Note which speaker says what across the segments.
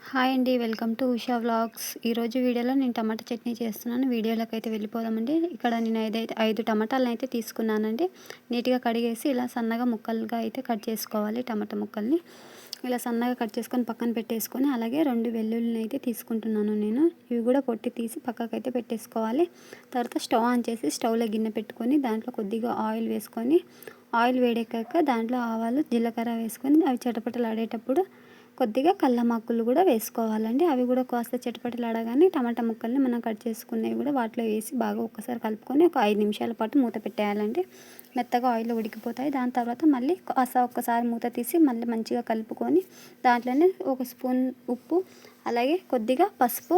Speaker 1: Hi అండి. Welcome to Usha vlogs. ఈరోజు వీడియోలో నేను టమాటా చట్నీ చేస్తున్నాను. వీడియోలోకి అయితే వెళ్ళిపోదామండి. ఇక్కడ నేను 5 టమాటాలను అయితే తీసుకున్నానండి. నీట్గా కడిగేసి ఇలా సన్నగా ముక్కలుగా అయితే కట్ చేసుకోవాలి. టమాటా ముక్కల్ని ఇలా సన్నగా కట్ చేసుకొని పక్కన పెట్టేసుకొని, అలాగే 2 వెల్లుల్లిని అయితే తీసుకుంటున్నాను నేను. ఇవి కూడా పొట్టి తీసి పక్కకైతే పెట్టేసుకోవాలి. తర్వాత స్టవ్ ఆన్ చేసి స్టవ్లో గిన్నె పెట్టుకొని దాంట్లో కొద్దిగా ఆయిల్ వేసుకొని, ఆయిల్ వేడెక్కాక దాంట్లో ఆవాలు జీలకర్ర వేసుకొని అవి చిటపటలాడేటప్పుడు కొద్దిగా కల్లమాకులు కూడా వేసుకోవాలండి. అవి కూడా కాస్త చిటపటలాడగానే టమాటా ముక్కల్ని మనం కట్ చేసుకున్నవి కూడా వాటిలో వేసి బాగా ఒక్కసారి కలుపుకొని ఒక 5 నిమిషాల పాటు మూత పెట్టేయాలండి. మెత్తగా ఆయిల్లో ఉడికిపోతాయి. దాని తర్వాత మళ్ళీ ఒక్కసారి మూత తీసి మళ్ళీ మంచిగా కలుపుకొని దాంట్లోనే ఒక స్పూన్ ఉప్పు, అలాగే కొద్దిగా పసుపు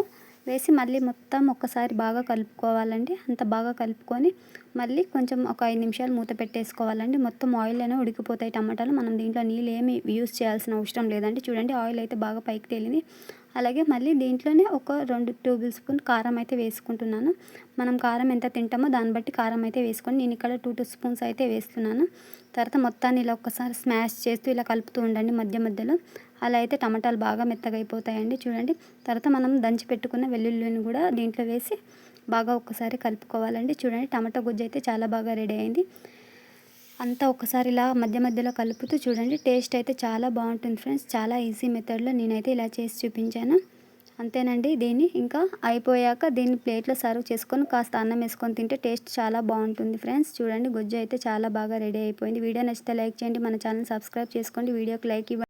Speaker 1: వేసి మళ్ళీ మొత్తం ఒక్కసారి బాగా కలుపుకోవాలండి. అంత బాగా కలుపుకొని మళ్ళీ కొంచెం ఒక 5 నిమిషాలు మూత పెట్టేసుకోవాలండి. మొత్తం ఆయిల్లోనే ఉడికిపోతాయి టమాటాలు. మనం దీంట్లో నీళ్ళు ఏమి యూజ్ చేయాల్సిన అవసరం లేదండి. చూడండి, ఆయిల్ అయితే బాగా పైకి తేలింది. అలాగే మళ్ళీ దీంట్లోనే ఒక 2 టేబుల్ స్పూన్ కారం అయితే వేసుకుంటున్నాను. మనం కారం ఎంత తింటామో దాన్ని బట్టి కారం అయితే వేసుకొని నేను ఇక్కడ 2 స్పూన్స్ అయితే వేస్తున్నాను. తర్వాత మొత్తాన్ని ఇలా ఒక్కసారి స్మాష్ చేస్తూ ఇలా కలుపుతూ ఉండండి మధ్య మధ్యలో. అలా అయితే టమాటాలు బాగా మెత్తగా అయిపోతాయండి. చూడండి, తర్వాత మనం దంచి పెట్టుకున్న వెల్లుల్లిని కూడా దీంట్లో వేసి బాగా ఒక్కసారి కలుపుకోవాలండి. చూడండి, టమాటా గుజ్జు అయితే చాలా బాగా రెడీ అయింది. అంతా ఒకసారి ఇలా మధ్య మధ్యలో కలుపుతూ చూడండి, టేస్ట్ అయితే చాలా బాగుంటుంది ఫ్రెండ్స్. చాలా ఈజీ మెథడ్లో నేనైతే ఇలా చేసి చూపించాను. అంతేనండి. దీన్ని ఇంకా అయిపోయాక దీన్ని ప్లేట్లో సర్వ్ చేసుకొని కాస్త అన్నం వేసుకొని తింటే టేస్ట్ చాలా బాగుంటుంది ఫ్రెండ్స్. చూడండి, గుజ్జు అయితే చాలా బాగా రెడీ అయిపోయింది. వీడియో నచ్చితే లైక్ చేయండి, మన ఛానల్ సబ్స్క్రైబ్ చేసుకోండి, వీడియోకి లైక్ ఇవ్వండి.